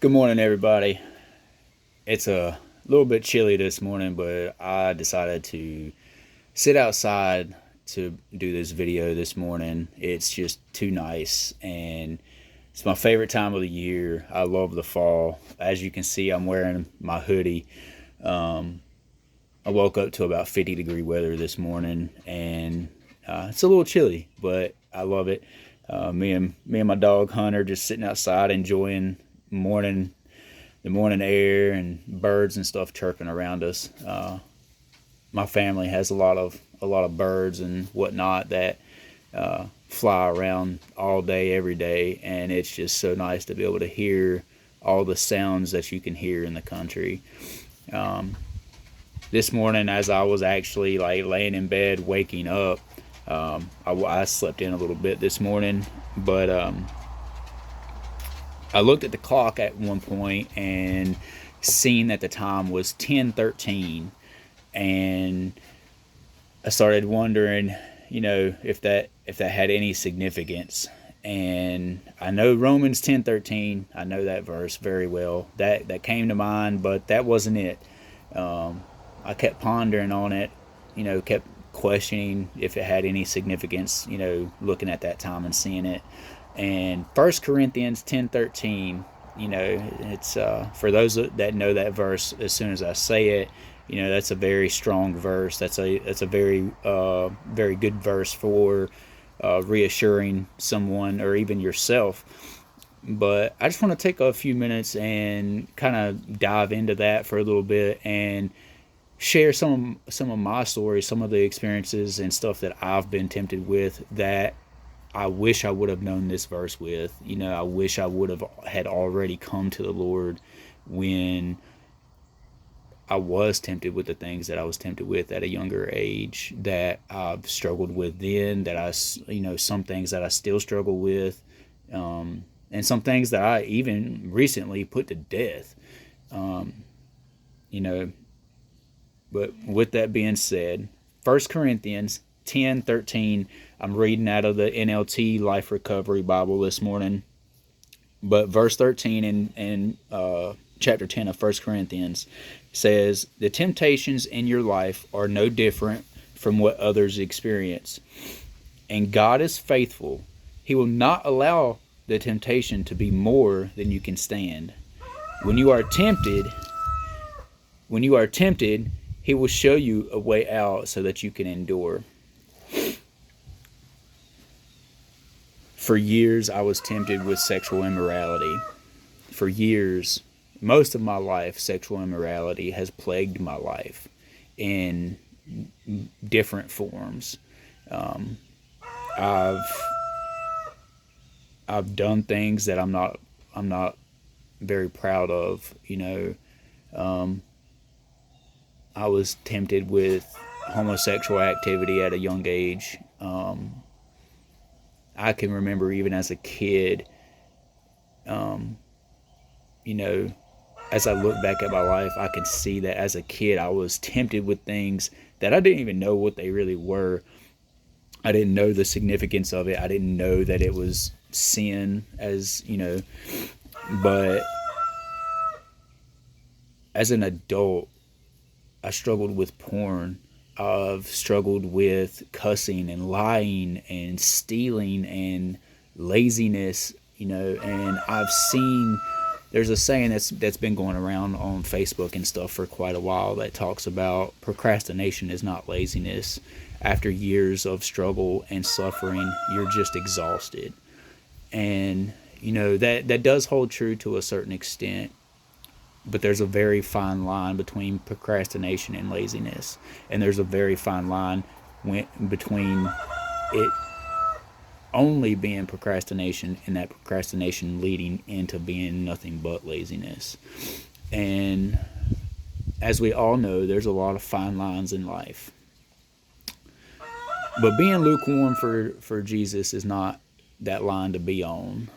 Good morning, everybody. It's a little bit chilly this morning, but I decided to sit outside to do this video this morning. It's just too nice, and it's my favorite time of the year. I love the fall. As you can see, I'm wearing my hoodie. Um, I woke up to about 50-degree weather this morning, and it's a little chilly, but I love it. Me and my dog Hunter just sitting outside enjoying morning the morning air and birds and stuff chirping around us. My family has a lot of birds and whatnot that fly around all day, every day, and it's just so nice to be able to hear all the sounds that you can hear in the country. Um, this morning, as I was actually like laying in bed, waking up, I slept in a little bit this morning, but I looked at the clock at one point and seen that the time was 10:13, and I started wondering, if that had any significance. And I know Romans 10:13. I know that verse very well. That came to mind, but that wasn't it. Um, I kept pondering on it. Kept questioning if it had any significance. Looking at that time and seeing it. And First Corinthians 10:13. It's for those that know that verse. As soon as I say it, that's a very strong verse. That's a very good verse for reassuring someone or even yourself. But I just want to take a few minutes and kind of dive into that for a little bit and share some of my stories, some of the experiences and stuff that I've been tempted with that I wish I would have known this verse with. I wish I would have had already come to the Lord when I was tempted with the things that I was tempted with at a younger age that I've struggled with then, that some things that I still struggle with, and some things that I even recently put to death. Um, you know, but with that being said, First Corinthians 10:13. I'm reading out of the NLT Life Recovery Bible this morning. But verse 13 in chapter 10 of First Corinthians says, "The temptations in your life are no different from what others experience. And God is faithful. He will not allow the temptation to be more than you can stand. When you are tempted, when you are tempted, He will show you a way out so that you can endure." For years, I was tempted with sexual immorality. For years, most of my life, sexual immorality has plagued my life in different forms. Um, I've I've done things that I'm not very proud of. Um, I was tempted with homosexual activity at a young age. I can remember even as a kid, um, you know, as I look back at my life, I can see that as a kid, I was tempted with things that I didn't even know what they really were. I didn't know the significance of it. I didn't know that it was sin, but as an adult, I struggled with porn. I've struggled with cussing and lying and stealing and laziness, and I've seen there's a saying that's been going around on Facebook and stuff for quite a while that talks about procrastination is not laziness. After years of struggle and suffering, you're just exhausted. And that does hold true to a certain extent, but there's a very fine line between procrastination and laziness, and there's a very fine line between it only being procrastination and that procrastination leading into being nothing but laziness. And as we all know, there's a lot of fine lines in life, but being lukewarm for Jesus is not that line to be on.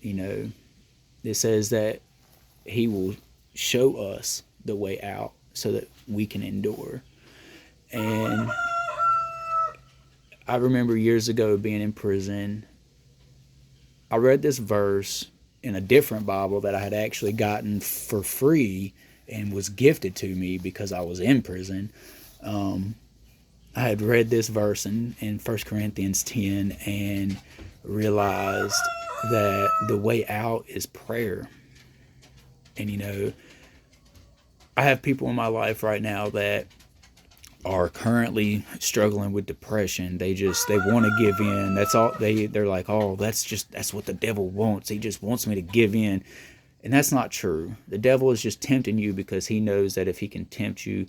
you know it says that He will show us the way out so that we can endure. And I remember years ago being in prison. I read this verse in a different Bible that I had actually gotten for free and was gifted to me because I was in prison. I had read this verse in 1 Corinthians 10 and realized that the way out is prayer. And, I have people in my life right now that are currently struggling with depression. They want to give in. That's all they're like, oh, that's what the devil wants. He just wants me to give in. And that's not true. The devil is just tempting you because he knows that if he can tempt you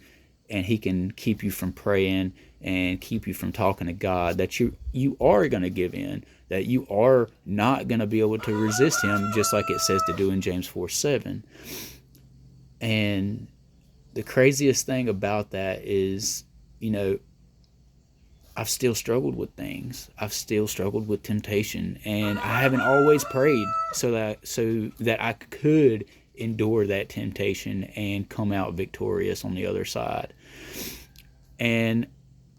and he can keep you from praying and keep you from talking to God, that you are going to give in, that you are not going to be able to resist him, just like it says to do in James 4:7. And the craziest thing about that is, I've still struggled with things. I've still struggled with temptation, and I haven't always prayed so that I could endure that temptation and come out victorious on the other side. And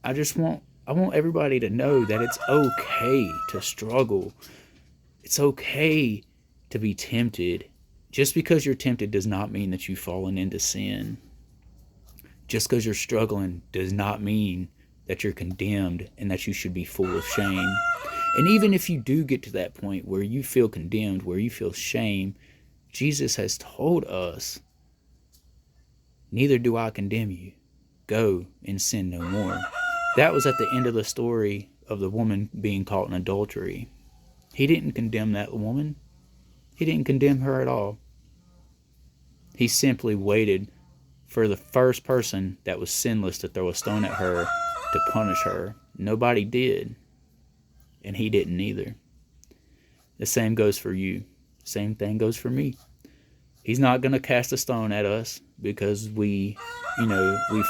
I want everybody to know that it's okay to struggle. It's okay to be tempted. Just because you're tempted does not mean that you've fallen into sin. Just because you're struggling does not mean that you're condemned and that you should be full of shame. And even if you do get to that point where you feel condemned, where you feel shame, Jesus has told us, neither do I condemn you. Go and sin no more. That was at the end of the story of the woman being caught in adultery. He didn't condemn that woman. He didn't condemn her at all. He simply waited for the first person that was sinless to throw a stone at her to punish her. Nobody did. And he didn't either. The same goes for you. Same thing goes for me. He's not going to cast a stone at us because we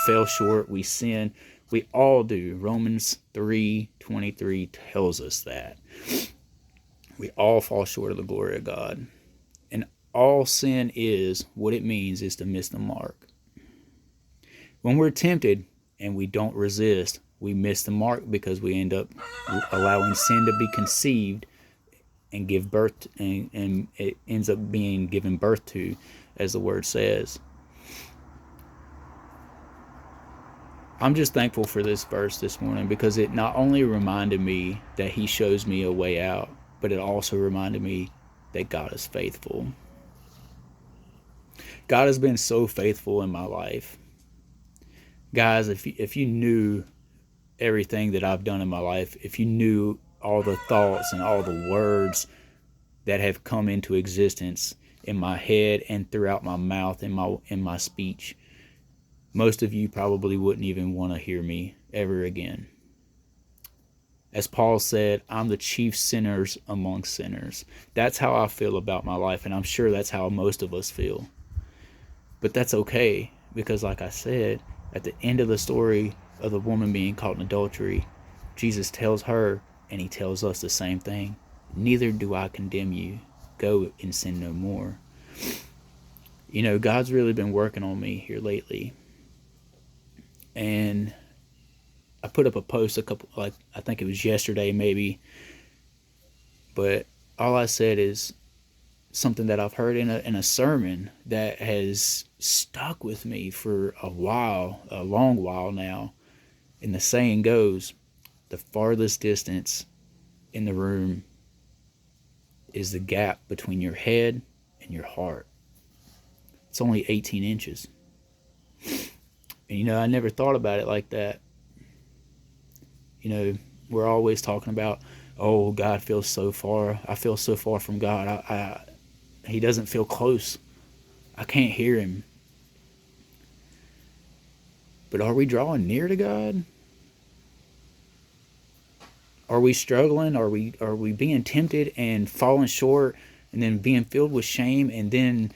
fell short, we sin. We all do. Romans 3:23 tells us that. We all fall short of the glory of God. And all sin is, what it means is to miss the mark. When we're tempted and we don't resist, we miss the mark because we end up allowing sin to be conceived and give birth, and it ends up being given birth to, as the word says. I'm just thankful for this verse this morning because it not only reminded me that he shows me a way out, but it also reminded me that God is faithful. God has been so faithful in my life. Guys, if you knew everything that I've done in my life, if you knew all the thoughts and all the words that have come into existence in my head and throughout my mouth and in my speech, most of you probably wouldn't even want to hear me ever again. As Paul said, I'm the chief sinner among sinners. That's how I feel about my life, and I'm sure that's how most of us feel. But that's okay, because like I said, at the end of the story of the woman being caught in adultery, Jesus tells her, and he tells us the same thing. Neither do I condemn you. Go and sin no more. God's really been working on me here lately. And I put up a post I think it was yesterday maybe, but all I said is something that I've heard in a sermon that has stuck with me for a long while now. And the saying goes, the farthest distance in the room is the gap between your head and your heart. It's only 18 inches. And I never thought about it like that. We're always talking about, oh, God feels so far. I feel so far from God. He doesn't feel close. I can't hear him. But are we drawing near to God? Are we struggling? Are we being tempted and falling short and then being filled with shame and then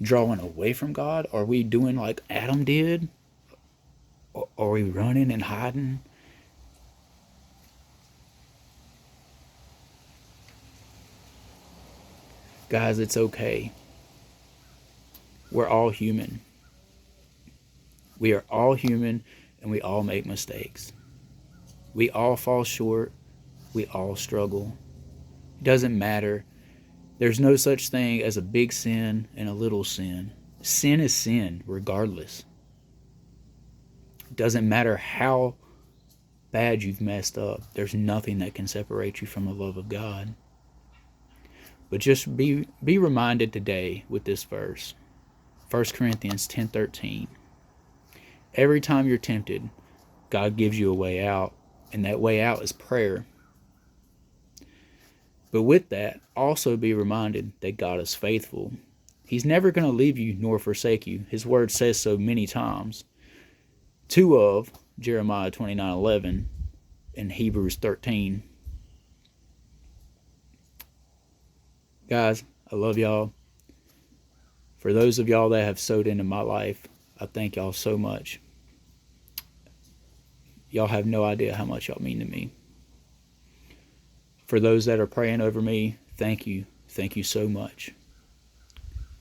drawing away from God? Are we doing like Adam did? Or are we running and hiding? Guys, it's okay. We're all human. We are all human, and we all make mistakes. We all fall short. We all struggle. It doesn't matter. There's no such thing as a big sin and a little sin. Sin is sin, regardless. It doesn't matter how bad you've messed up. There's nothing that can separate you from the love of God. But just be reminded today with this verse, 1 Corinthians 10:13. Every time you're tempted, God gives you a way out, and that way out is prayer. But with that, also be reminded that God is faithful. He's never going to leave you nor forsake you. His word says so many times. 2 of Jeremiah 29:11 and Hebrews 13. Guys, I love y'all. For those of y'all that have sowed into my life, I thank y'all so much. Y'all have no idea how much y'all mean to me. For those that are praying over me, thank you. Thank you so much.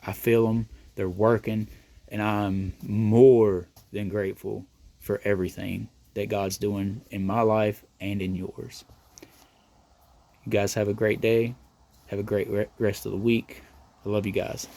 I feel them. They're working. And I'm more than grateful for everything that God's doing in my life and in yours. You guys have a great day. Have a great rest of the week. I love you guys.